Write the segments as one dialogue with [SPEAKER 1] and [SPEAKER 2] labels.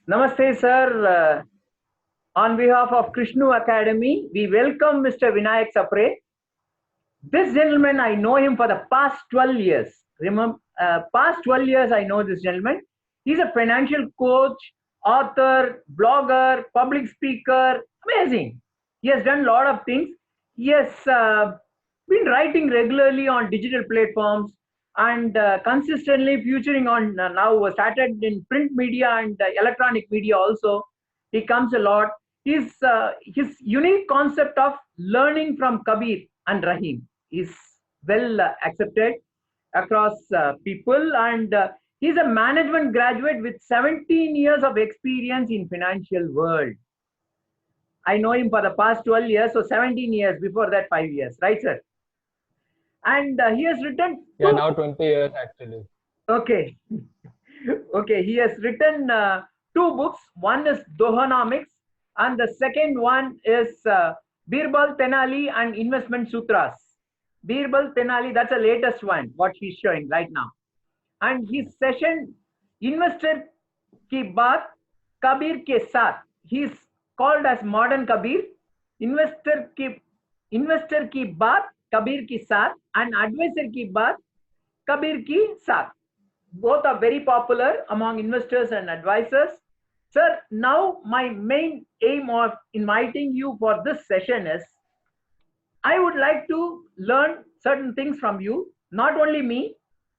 [SPEAKER 1] Namaste, sir. On behalf of Krishnu Academy, we welcome Mr. Vinayak Sapre. This gentleman, I know him for the past 12 years. Remember, past 12 years, I know this gentleman. He's a financial coach, author, blogger, public speaker. Amazing. He has done a lot of things. He has been writing regularly on digital platforms and consistently featuring on now started in print media and electronic media also. He comes a lot. His unique concept of learning from Kabir and Rahim is well accepted across people, and he's a management graduate with 17 years of experience in financial world. I know him for the past 12 years, so 17 years, before that 5 years, right, sir? And he has written
[SPEAKER 2] Yeah, now 20 years actually.
[SPEAKER 1] okay. Okay, he has written two books. One is Dohanomics, and the second one is Birbal Tenali and Investment Sutras. Birbal Tenali, that's the latest one, what he's showing right now. And his session, Investor Ki Baat, Kabir Ke Saath. He's called as Modern Kabir. Investor Ki, Investor Ki Baat, Kabir Ki Saath, and Advisor Ki Baat, Kabir Ki Saath. Both are very popular among investors and advisors. Sir, now my main aim of inviting you for this session is I would like to learn certain things from you, not only me,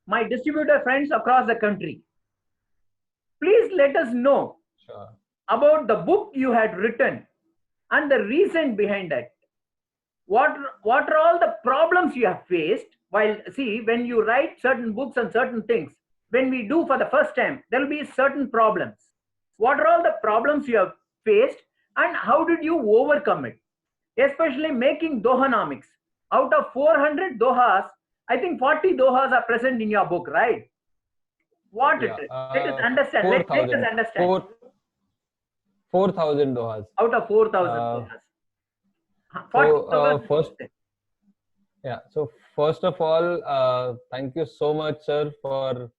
[SPEAKER 1] my distributor friends across the country. Please let us know
[SPEAKER 2] Sure.
[SPEAKER 1] about the book you had written and the reason behind it. What are all the problems you have faced while, see, when you write certain books and certain things, when we do for the first time, there will be certain problems. What are all the problems you have faced and how did you overcome it? Especially making Dohanomics. Out of 400 Dohas, I think 40 Dohas are present in your book, right? What it
[SPEAKER 2] Yeah,
[SPEAKER 1] is? Let us understand. Let us
[SPEAKER 2] 4,000.
[SPEAKER 1] understand.
[SPEAKER 2] 4,000 dohas.
[SPEAKER 1] Out of 4,000
[SPEAKER 2] Uh,
[SPEAKER 1] Dohas.
[SPEAKER 2] so
[SPEAKER 1] 40 Dohas.
[SPEAKER 2] first of all, thank you so much, sir, for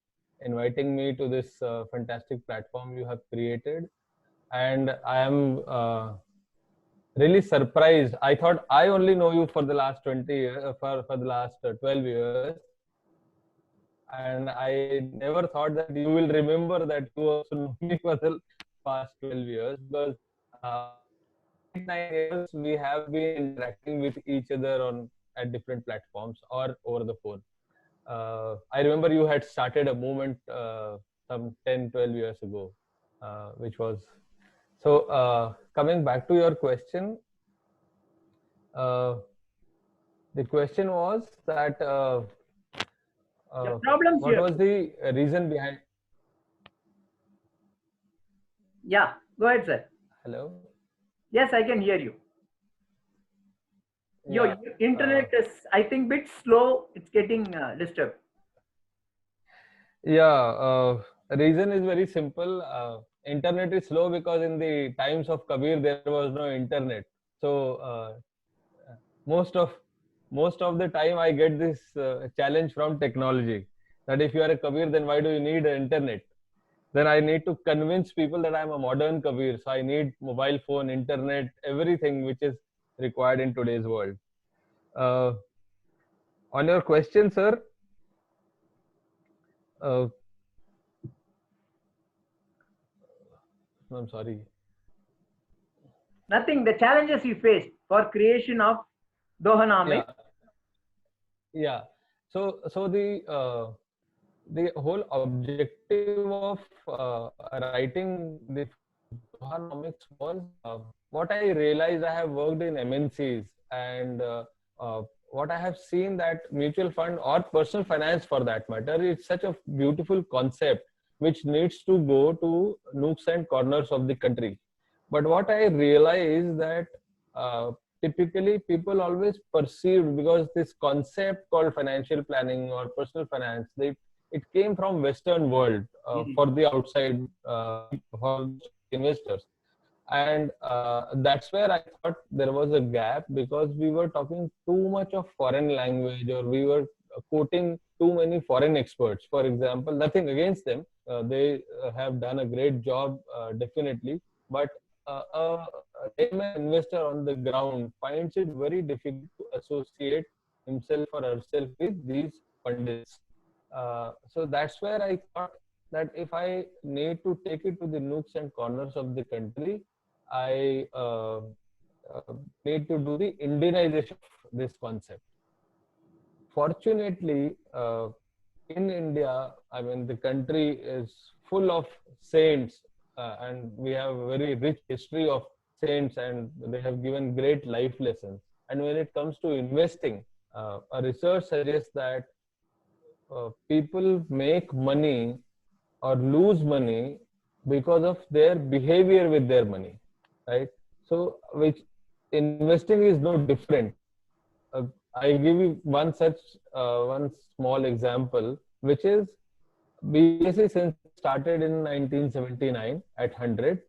[SPEAKER 2] inviting me to this fantastic platform you have created. And I am really surprised. I thought I only know you for the last 20 years, for the last 12 years. And I never thought that you will remember that you also know me for the past 12 years, because 8, 9 years we have been interacting with each other on at different platforms or over the phone. I remember you had started a movement some 10, 12 years ago, which was so. Coming back to your question, the question was that
[SPEAKER 1] The problems you
[SPEAKER 2] what
[SPEAKER 1] have.
[SPEAKER 2] was the reason behind?
[SPEAKER 1] Yeah, go ahead, sir.
[SPEAKER 2] Hello.
[SPEAKER 1] Yes, I can hear you. Your
[SPEAKER 2] Yeah.
[SPEAKER 1] internet is, I think, bit slow. It's getting disturbed.
[SPEAKER 2] Yeah. Reason is very simple. Internet is slow because in the times of Kabir there was no internet. So most of most of the time I get this challenge from technology, that if you are a Kabir, then why do you need internet? Then I need to convince people that I'm a modern Kabir. So I need mobile phone, internet, everything which is required in today's world. Uh, on your question, sir, uh, I'm sorry.
[SPEAKER 1] Nothing. The challenges you faced for creation of Dohanomics.
[SPEAKER 2] Yeah. So the whole objective of writing the Dohanomics was what I realized. I have worked in MNCs, and what I have seen, that mutual fund or personal finance for that matter, it's such a beautiful concept which needs to go to nooks and corners of the country. But what I realized that uh, typically people always perceived, because this concept called financial planning or personal finance, it came from Western world for the outside for investors. And that's where I thought there was a gap, because we were talking too much of foreign language, or we were quoting too many foreign experts. For example, nothing against them, they have done a great job, definitely. But a layman investor on the ground finds it very difficult to associate himself or herself with these pundits. So that's where I thought that if I need to take it to the nooks and corners of the country, I need to do the Indianization of this concept. Fortunately, in India, I mean, the country is full of saints, and we have a very rich history of saints, and they have given great life lessons. And when it comes to investing, a research suggests that people make money or lose money because of their behavior with their money, right? So, which investing is no different. I give you one small example, which is BSE Sensex started in 1979 at 100,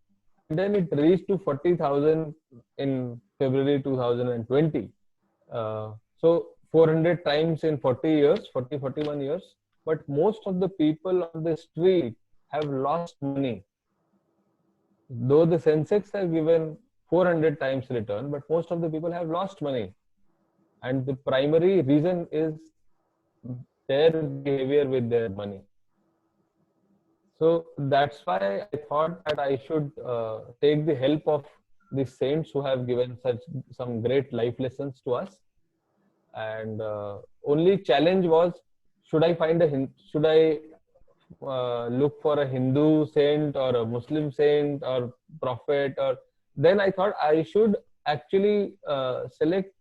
[SPEAKER 2] and then it reached to 40,000 in February 2020. So 400 times in 40 years, 41 years. But most of the people on the street have lost money. Though the Sensex have given 400 times return, but most of the people have lost money. And the primary reason is their behavior with their money. So that's why I thought that I should take the help of the saints who have given some great life lessons to us. And only challenge was, should I look for a Hindu saint or a Muslim saint or prophet? Or then I thought I should actually select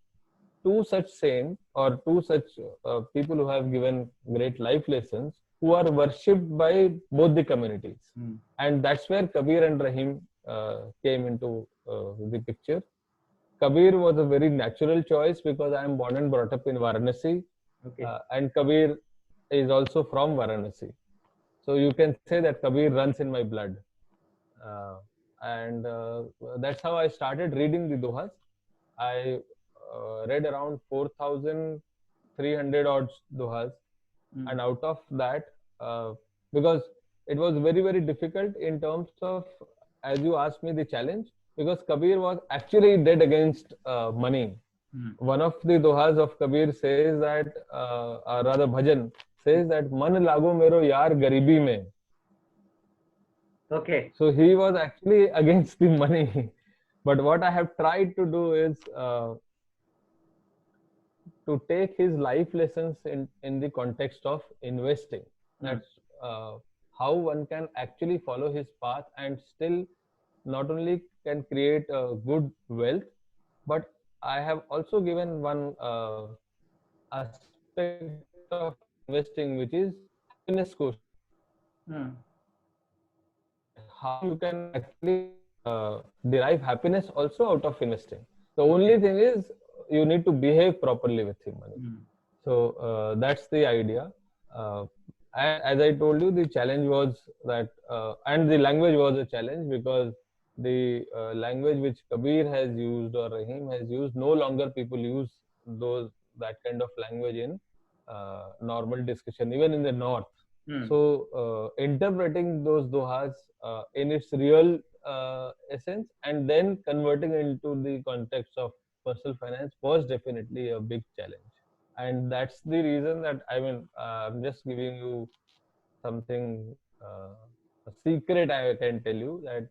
[SPEAKER 2] two such saints or two such people who have given great life lessons, who are worshipped by both the communities. And that's where Kabir and Rahim came into the picture. Kabir was a very natural choice because I am born and brought up in Varanasi.
[SPEAKER 1] Okay.
[SPEAKER 2] And Kabir is also from Varanasi. So you can say that Kabir runs in my blood. And that's how I started reading the Dohas. I read around 4,300 odd Dohas. And out of that, because it was very, very difficult in terms of, as you asked me, the challenge, because Kabir was actually dead against money. One of the Dohas of Kabir says that, or rather Bhajan says that, Man lago mero yaar garibi mein.
[SPEAKER 1] Okay.
[SPEAKER 2] So he was actually against the money. But what I have tried to do is to take his life lessons in the context of investing. That's how one can actually follow his path and still not only can create a good wealth, but I have also given one aspect of investing, which is happiness quotient. How you can actually derive happiness also out of investing. The only thing is you need to behave properly with your money. So that's the idea. And as I told you, the challenge was that, and the language was a challenge, because the language which Kabir has used or Rahim has used, no longer people use that kind of language in normal discussion, even in the north. So interpreting those dohas in its real essence and then converting into the context of personal finance was definitely a big challenge. And that's the reason that, I mean, I'm just giving you something, a secret I can tell you, that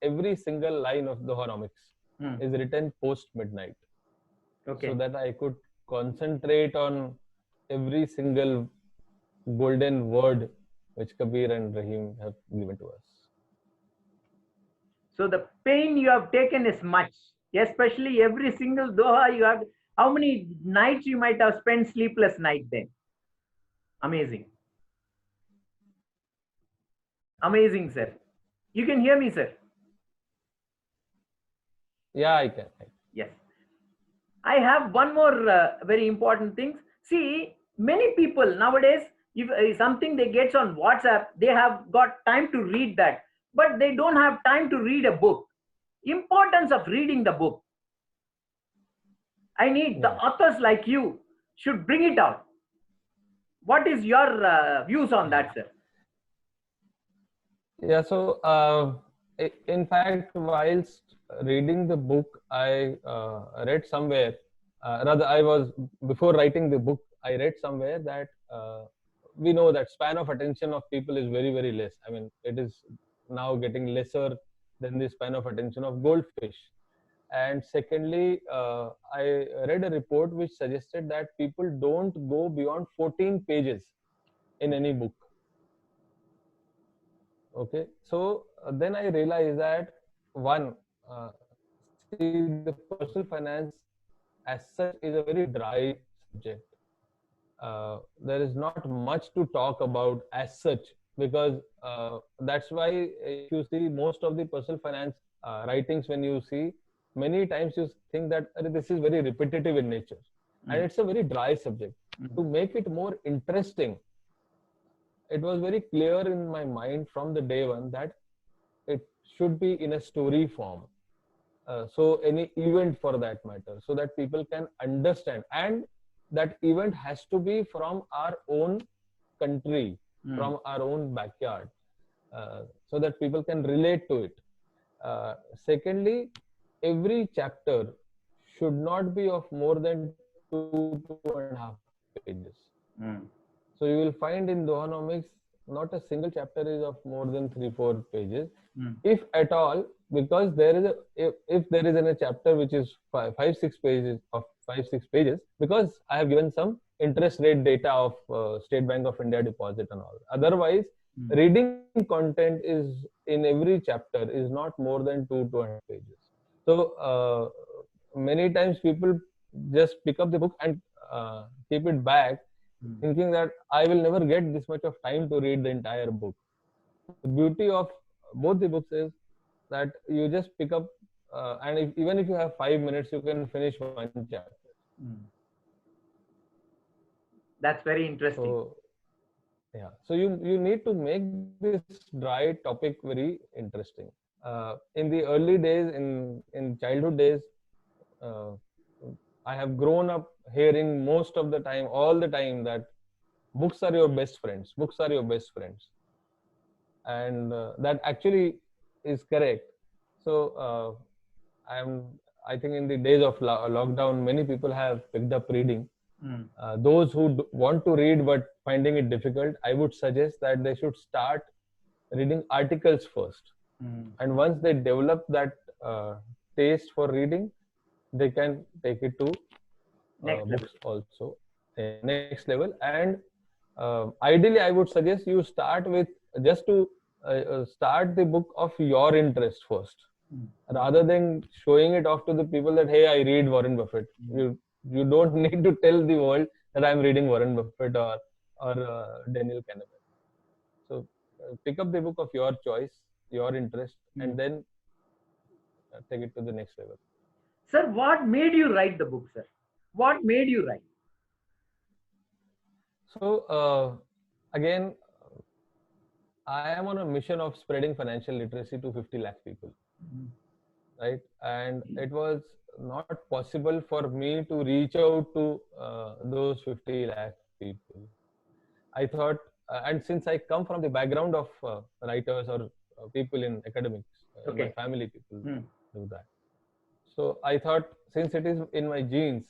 [SPEAKER 2] every single line of Dohanomics is written post midnight.
[SPEAKER 1] Okay.
[SPEAKER 2] So that I could concentrate on every single golden word which Kabir and Rahim have given to us.
[SPEAKER 1] So the pain you have taken is much, especially every single doha you have. How many nights you might have spent sleepless night then? Amazing. Amazing, sir. You can hear me, sir?
[SPEAKER 2] Yeah, I can.
[SPEAKER 1] Yes. I have one more very important thing. See, many people nowadays, if something they get on WhatsApp, they have got time to read that, but they don't have time to read a book. Importance of reading the book. I need the authors like you should bring it out. What is your views on that, sir?
[SPEAKER 2] Yeah, so in fact, whilst reading the book, I read somewhere, rather, I was before writing the book, I read somewhere that we know that span of attention of people is very, very less. I mean, it is now getting lesser than the span of attention of goldfish. And secondly, I read a report which suggested that people don't go beyond 14 pages in any book. Okay, so then I realized that one, see, the personal finance as such is a very dry subject. There is not much to talk about as such, because that's why if you see most of the personal finance writings, when you see, many times you think that this is very repetitive in nature, and it's a very dry subject. To make it more interesting, it was very clear in my mind from the day one that it should be in a story form. So any event for that matter, so that people can understand, and that event has to be from our own country, from our own backyard, so that people can relate to it. Secondly, every chapter should not be of more than 2.5 pages. So you will find in Dohanomics, not a single chapter is of more than 3-4 pages, if at all, because there is a if there is in a chapter which is 5-6 pages of 5-6 pages, because I have given some interest rate data of State Bank of India deposit and all. Otherwise, reading content is in every chapter is not more than 2-2.5 pages. So many times people just pick up the book and keep it back, thinking that I will never get this much of time to read the entire book. The beauty of both the books is that you just pick up, and even if you have 5 minutes, you can finish one chapter.
[SPEAKER 1] That's very interesting.
[SPEAKER 2] So, yeah. So you need to make this dry topic very interesting. In the early days, in childhood days, uh, I have grown up hearing most of the time, all the time, that books are your best friends. Books are your best friends, and that actually is correct. So I'm. I think in the days of lockdown, many people have picked up reading. Those who want to read but finding it difficult, I would suggest that they should start reading articles first. And once they develop that taste for reading, they can take it to books also, next level. And ideally, I would suggest you start with just to start the book of your interest first, rather than showing it off to the people that, hey, I read Warren Buffett. You don't need to tell the world that I'm reading Warren Buffett or Daniel Kahneman. So pick up the book of your choice, your interest, and then take it to the next level.
[SPEAKER 1] Sir, what made you write the book, sir? What made you write?
[SPEAKER 2] So again, I am on a mission of spreading financial literacy to 50 lakh people, right? And it was not possible for me to reach out to those 50 lakh people. I thought, and since I come from the background of writers or people in academics, in my family people do that. So I thought, since it is in my genes,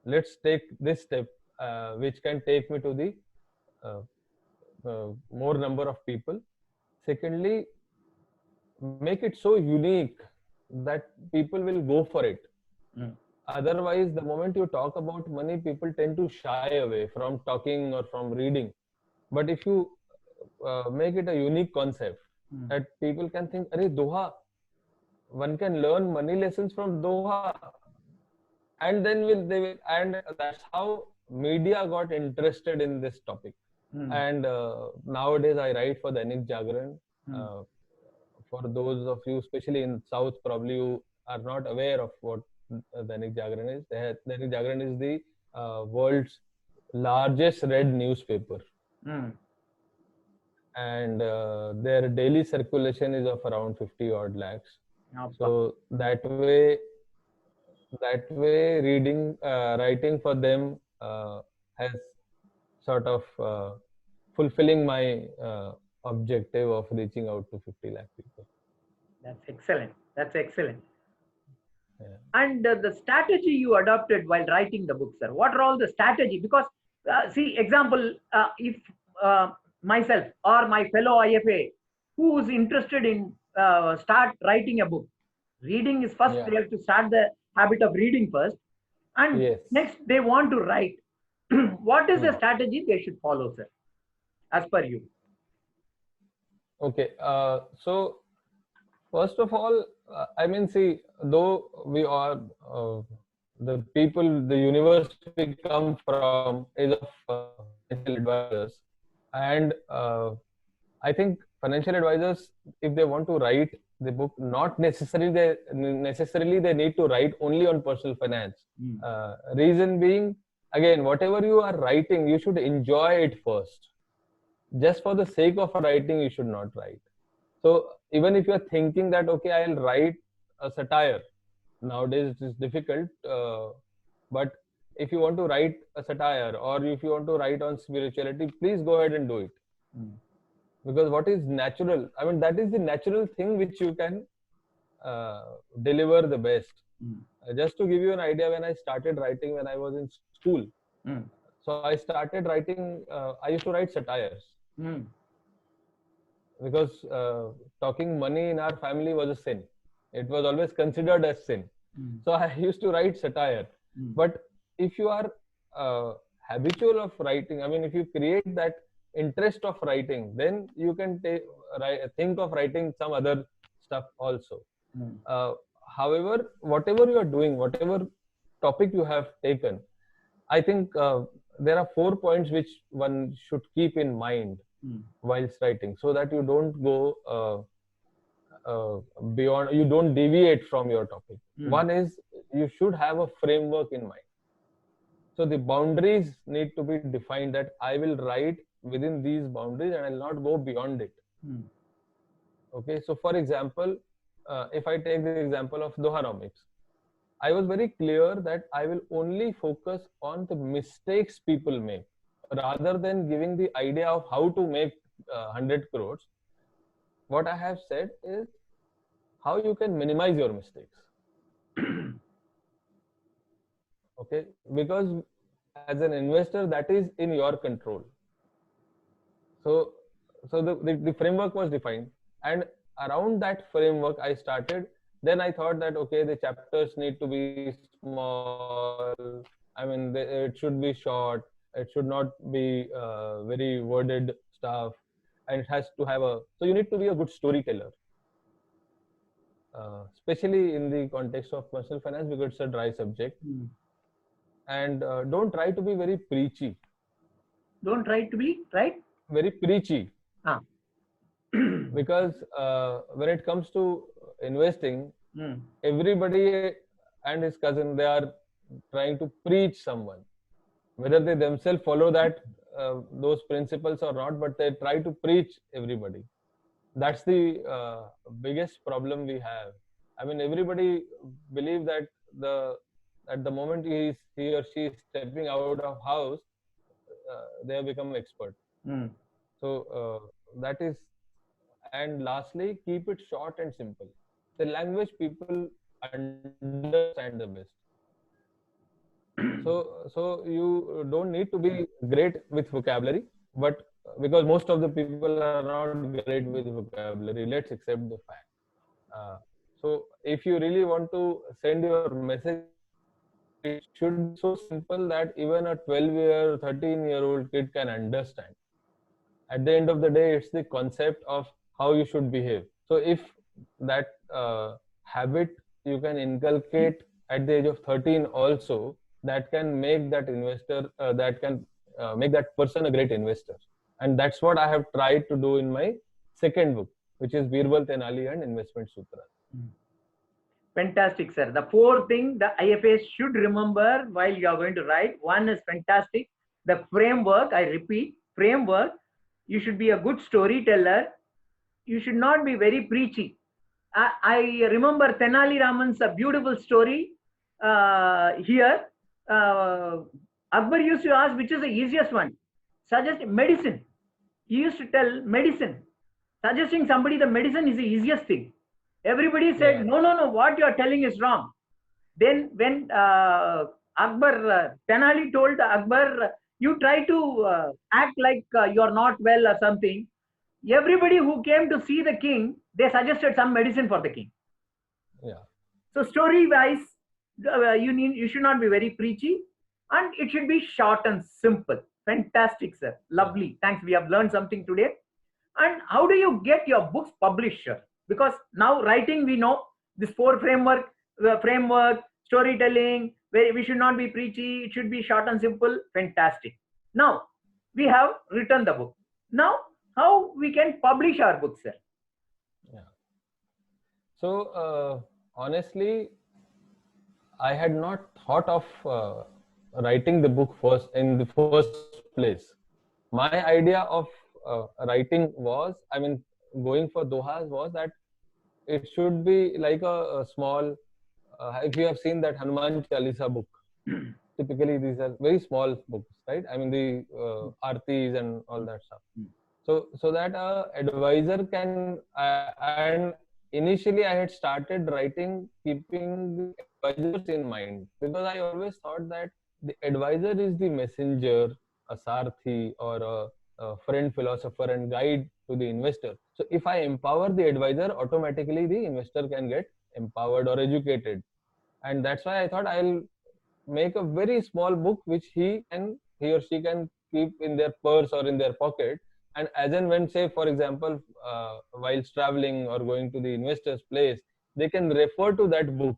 [SPEAKER 2] let's take this step, which can take me to the more number of people. Secondly, make it so unique that people will go for it. Otherwise, the moment you talk about money, people tend to shy away from talking or from reading. But if you make it a unique concept, that people can think, "Arey, Doha, one can learn money lessons from Doha," and then and that's how media got interested in this topic. And nowadays, I write for Dainik Jagran. For those of you, especially in South, probably you are not aware of what Dainik Jagran is. Dainik Jagran is the world's largest read newspaper. And their daily circulation is of around 50 odd lakhs. So that way, writing for them has sort of fulfilling my objective of reaching out to 50 lakh people.
[SPEAKER 1] That's excellent. That's excellent.
[SPEAKER 2] Yeah.
[SPEAKER 1] And the strategy you adopted while writing the book, sir, what are all the strategy? Because see, example, if myself or my fellow IFA who is interested in start writing a book, reading is first.
[SPEAKER 2] Yeah.
[SPEAKER 1] They have to start the habit of reading first, and
[SPEAKER 2] Yes.
[SPEAKER 1] next they want to write. What is the
[SPEAKER 2] Hmm.
[SPEAKER 1] strategy they should follow, sir, as per you?
[SPEAKER 2] Okay. So first of all, I mean, see, though we are the people, the universe we come from is of financial advisors, and I think financial advisors, if they want to write the book, not necessarily they need to write only on personal finance. Reason being, again, whatever you are writing, you should enjoy it first. Just for the sake of writing, you should not write. So even if you are thinking that, okay, I'll write a satire, nowadays it is difficult, but if you want to write a satire or if you want to write on spirituality, please go ahead and do it. Because what is natural, I mean, that is the natural thing which you can deliver the best. Just to give you an idea, when I started writing when I was in school, so I started writing, I used to write satires. Because talking money in our family was a sin. It was always considered as sin. So I used to write satire. But if you are habitual of writing, I mean, if you create that interest of writing, then you can think of writing some other stuff also. However, whatever you are doing, whatever topic you have taken, I think there are 4 points which one should keep in mind whilst writing, so that you don't go beyond, you don't deviate from your topic. One is, you should have a framework in mind. So the boundaries need to be defined, that I will write within these boundaries and I'll not go beyond it. Okay, so for example, if I take the example of Dohanomics, I was very clear that I will only focus on the mistakes people make, rather than giving the idea of how to make 100 crores. What I have said is how you can minimize your mistakes. Okay, because as an investor, that is in your control. So the framework was defined, and around that framework I started. Then I thought that, okay, the chapters need to be small. I mean, it should be short. It should not be very worded stuff, and it has to have a. So you need to be a good storyteller, especially in the context of personal finance, because it's a dry subject. And don't try to be very preachy.
[SPEAKER 1] Don't try to be
[SPEAKER 2] very preachy. Because when it comes to investing, everybody and his cousin, they are trying to preach someone, whether they themselves follow that those principles or not, but they try to preach everybody. That's the biggest problem we have. I mean, everybody believes that at the moment he or she is stepping out of house, they have become expert. So that is. And lastly, keep it short and simple. The language people understand the best. So you don't need to be great with vocabulary, but because most of the people are not great with vocabulary, let's accept the fact. So if you really want to send your message, it should be so simple that even a 12-year, 13-year-old kid can understand. At the end of the day, it's the concept of how you should behave. So if that habit you can inculcate at the age of 13 also, that can make that investor, that can make that person a great investor. And that's what I have tried to do in my second book, which is Birbal Tenali and Investment Sutra.
[SPEAKER 1] Fantastic, sir. The 4 things the IFAs should remember while you are going to write. One is fantastic. The framework, I repeat, framework. You should be a good storyteller. You should not be very preachy. I remember Tenali Raman's a beautiful story here. Akbar used to ask which is the easiest one. Suggest medicine. He used to tell medicine. Suggesting somebody the medicine is the easiest thing. Everybody said,
[SPEAKER 2] Yeah.
[SPEAKER 1] no, what you are telling is wrong. Then when Akbar, Tenali told Akbar, you try to act like you're not well or something. Everybody who came to see the king, they suggested some medicine for the king.
[SPEAKER 2] Yeah.
[SPEAKER 1] So story wise, you should not be very preachy, and it should be short and simple. Fantastic, sir.
[SPEAKER 2] Yeah.
[SPEAKER 1] Lovely. Thanks. We have learned something today. And how do you get your books published, sir? Because now writing, we know this four framework, storytelling, where we should not be preachy. It should be short and simple. Fantastic. Now we have written the book. Now how we can publish our book, sir?
[SPEAKER 2] Yeah. So honestly, I had not thought of writing the book first in the first place. My idea of writing was, I mean, going for Dohas was that it should be like a small. If you have seen that Hanuman Chalisa book, typically these are very small books, right? I mean the artis and all that stuff. So that advisor can and initially I had started writing keeping the advisors in mind, because I always thought that the advisor is the messenger, a sarthi, or a friend, philosopher, and guide to the investor. So if I empower the advisor, automatically the investor can get empowered or educated. And that's why I thought I'll make a very small book which he or she can keep in their purse or in their pocket, and as and when, say for example, whilst traveling or going to the investor's place, they can refer to that book.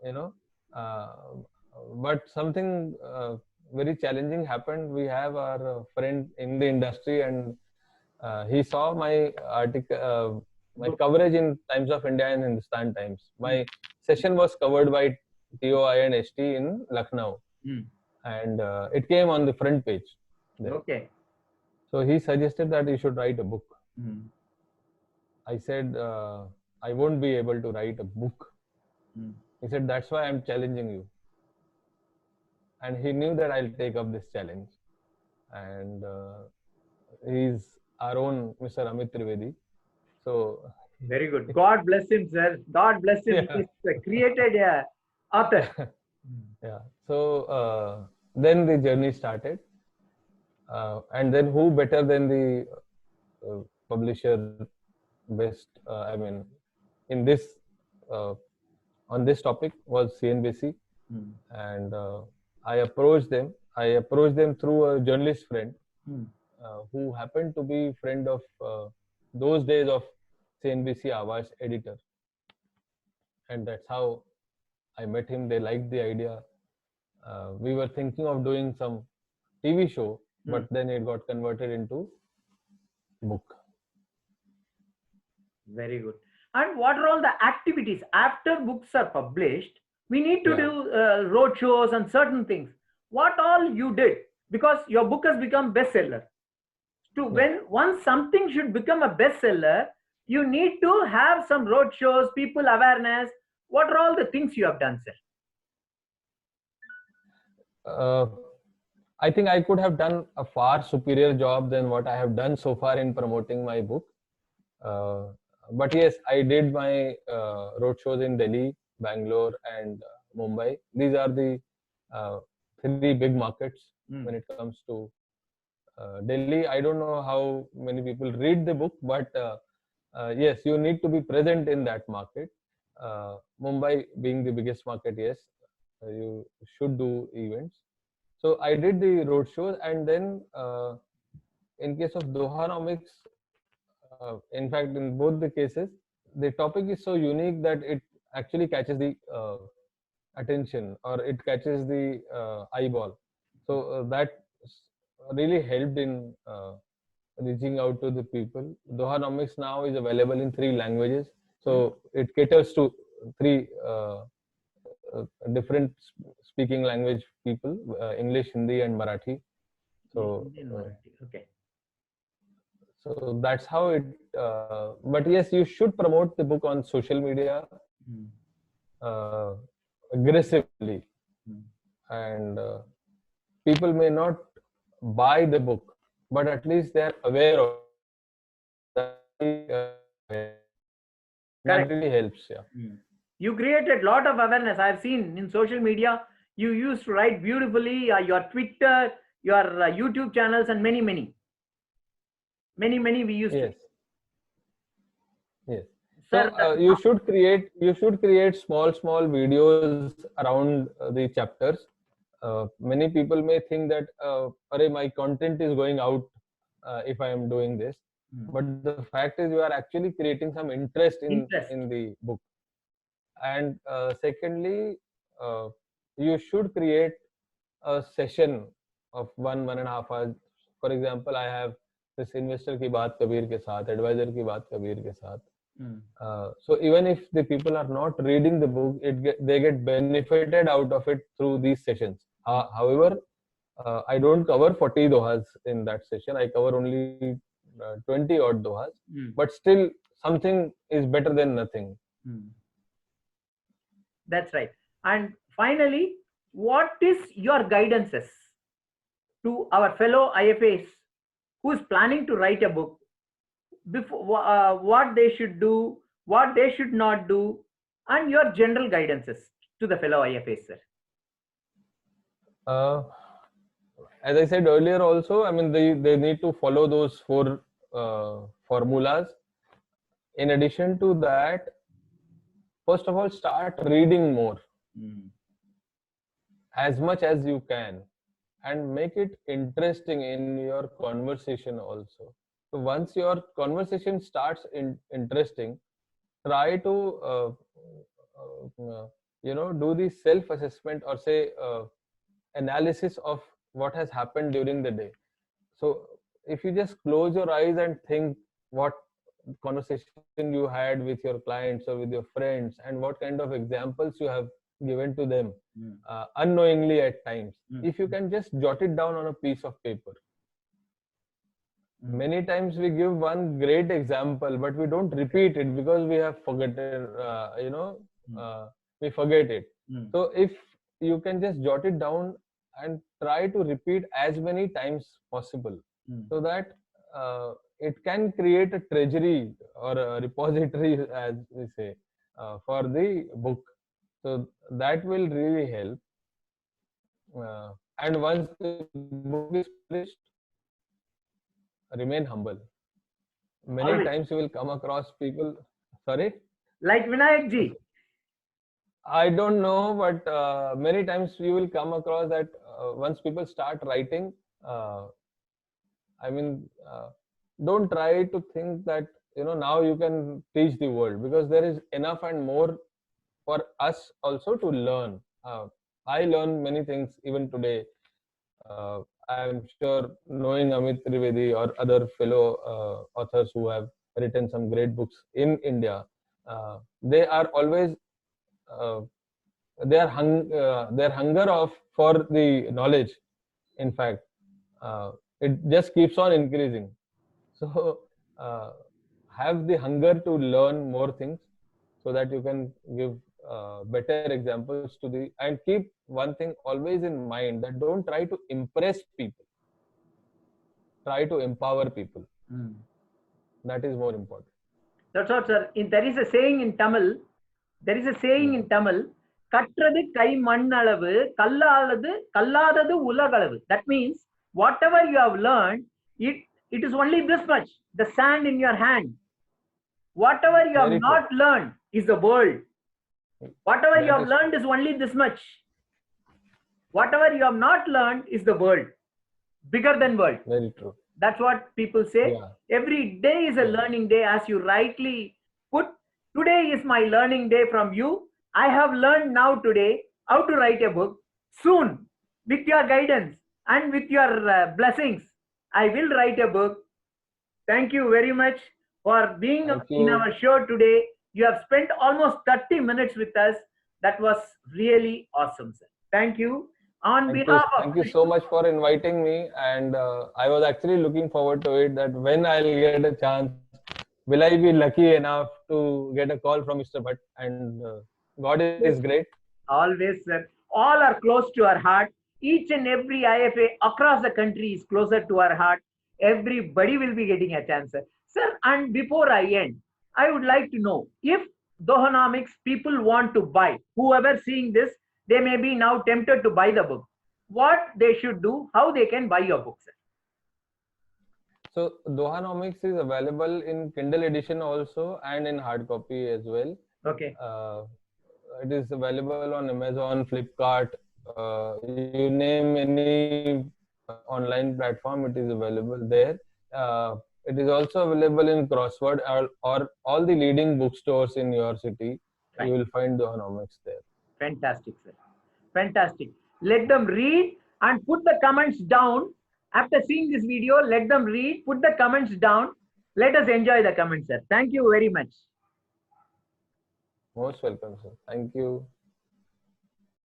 [SPEAKER 2] you know uh, but something very challenging happened. We have our friend in the industry, and he saw my article, my coverage in Times of India and Hindustan Times. My session was covered by TOI and ST in Lucknow, and it came on the front page there.
[SPEAKER 1] Okay.
[SPEAKER 2] So he suggested that you should write a book. I said, I won't be able to write a book. He said, that's why I'm challenging you. And he knew that I'll take up this challenge. And he's our own Mr. Amit Trivedi. So
[SPEAKER 1] very good. God bless him, sir. God bless him.
[SPEAKER 2] Yeah.
[SPEAKER 1] He's created a author.
[SPEAKER 2] Yeah. So then the journey started. And then who better than the publisher best, I mean, in this, on this topic was CNBC. And I approached them through a journalist friend who happened to be friend of those days of CNBC Awaaz editor. And that's how I met him. They liked the idea. We were thinking of doing some TV show, but then it got converted into book.
[SPEAKER 1] Very good. And what are all the activities after books are published? We need to do road shows and certain things. What all you did? Because your book has become bestseller. To when once something should become a bestseller, you need to have some road shows, people awareness. What are all the things you have done, sir?
[SPEAKER 2] I think I could have done a far superior job than what I have done so far in promoting my book. But yes, I did my road shows in Delhi, Bangalore, and Mumbai. These are the three big markets when it comes to Delhi. I don't know how many people read the book, but yes, you need to be present in that market. Mumbai being the biggest market, yes, you should do events. So I did the road shows, and then in case of Dohanomics, in fact, in both the cases, the topic is so unique that it actually catches the attention, or it catches the eyeball. So that really helped in reaching out to the people. Dohanomics now is available in 3 languages, so it caters to 3 different speaking language people: English, Hindi, and Marathi. So
[SPEAKER 1] okay.
[SPEAKER 2] So that's how it. But yes, you should promote the book on social media aggressively, and people may not buy the book, but at least they are aware of that really helps. Yeah.
[SPEAKER 1] You created a lot of awareness. I've seen in social media, you used to write beautifully, your Twitter, your YouTube channels, and many we used
[SPEAKER 2] Yes.
[SPEAKER 1] to.
[SPEAKER 2] Yes.
[SPEAKER 1] Sir,
[SPEAKER 2] So you should create small videos around the chapters. Many people may think that array, my content is going out if I am doing this, but the fact is you are actually creating some interest in the book. And secondly, you should create a session of 1.5 hours. For example, I have this investor ki baat Kabir ke saath, advisor ki baat Kabir ke saath. So even if the people are not reading the book, they get benefited out of it through these sessions. However, I don't cover 40 dohas in that session. I cover only 20 odd dohas, but still something is better than nothing.
[SPEAKER 1] That's right. And finally, what is your guidances to our fellow IFAs who is planning to write a book? Before, what they should do, what they should not do, and your general guidances to the fellow IFAs, sir.
[SPEAKER 2] As I said earlier also, I mean, they need to follow those 4 formulas. In addition to that, first of all, start reading more as much as you can, and make it interesting in your conversation also. So once your conversation starts interesting, try to do the self-assessment, or say analysis of what has happened during the day. So if you just close your eyes and think what conversation you had with your clients or with your friends, and what kind of examples you have given to them unknowingly at times, if you can just jot it down on a piece of paper. Many times we give one great example, but we don't repeat it because we have forgotten, we forget it. So if you can just jot it down and try to repeat as many times possible, so that it can create a treasury or a repository, as we say, for the book. So that will really help. And once the book is published, remain humble. Many
[SPEAKER 1] Always.
[SPEAKER 2] times you will come across people. Sorry?
[SPEAKER 1] Like Vinayak ji.
[SPEAKER 2] I don't know, but many times you will come across that once people start writing, don't try to think that now you can teach the world, because there is enough and more for us also to learn. I learn many things even today. I am sure, knowing Amit Trivedi or other fellow authors who have written some great books in India, they are always their hunger for the knowledge. In fact, it just keeps on increasing. So have the hunger to learn more things, so that you can give better examples to the, and keep one thing always in mind, that don't try to impress people, try to empower people. That is more important.
[SPEAKER 1] That's what, sir. There is a saying in Tamil. Katrathu kai mannalavu, kalladadu ulagalavu. That means whatever you have learned, it is only this much, the sand in your hand. Whatever you have not learned is the world. Whatever you have learned is only this much. Whatever you have not learned is the world, bigger than world.
[SPEAKER 2] Very true.
[SPEAKER 1] That's what people say. Every day is a learning day, as you rightly put. Today is my learning day from you. I have learned now today how to write a book. Soon, with your guidance and with your blessings, I will write a book. Thank you very much for being in our show today. You have spent almost 30 minutes with us. That was really awesome, sir. Thank you.
[SPEAKER 2] Thank you so much for inviting me, and I was actually looking forward to it, that when I'll get a chance, will I be lucky enough to get a call from Mr. Bhatt, and God is great.
[SPEAKER 1] Always, sir. All are close to our heart. Each and every IFA across the country is closer to our heart. Everybody will be getting a chance, sir. Sir, and before I end, I would like to know if Dohanomics people want to buy, whoever seeing this, they may be now tempted to buy the book. What they should do, how they can buy your book, sir?
[SPEAKER 2] So Dohanomics is available in Kindle edition also and in hard copy as well.
[SPEAKER 1] Okay.
[SPEAKER 2] It is available on Amazon, Flipkart. You name any online platform, it is available there. It is also available in Crossword or all the leading bookstores in your city.
[SPEAKER 1] Right.
[SPEAKER 2] You will find Dohanomics there.
[SPEAKER 1] Fantastic, sir. Fantastic. Let them read and put the comments down. After seeing this video, let them read, put the comments down. Let us enjoy the comments, sir. Thank you very much.
[SPEAKER 2] Most welcome, sir. Thank you.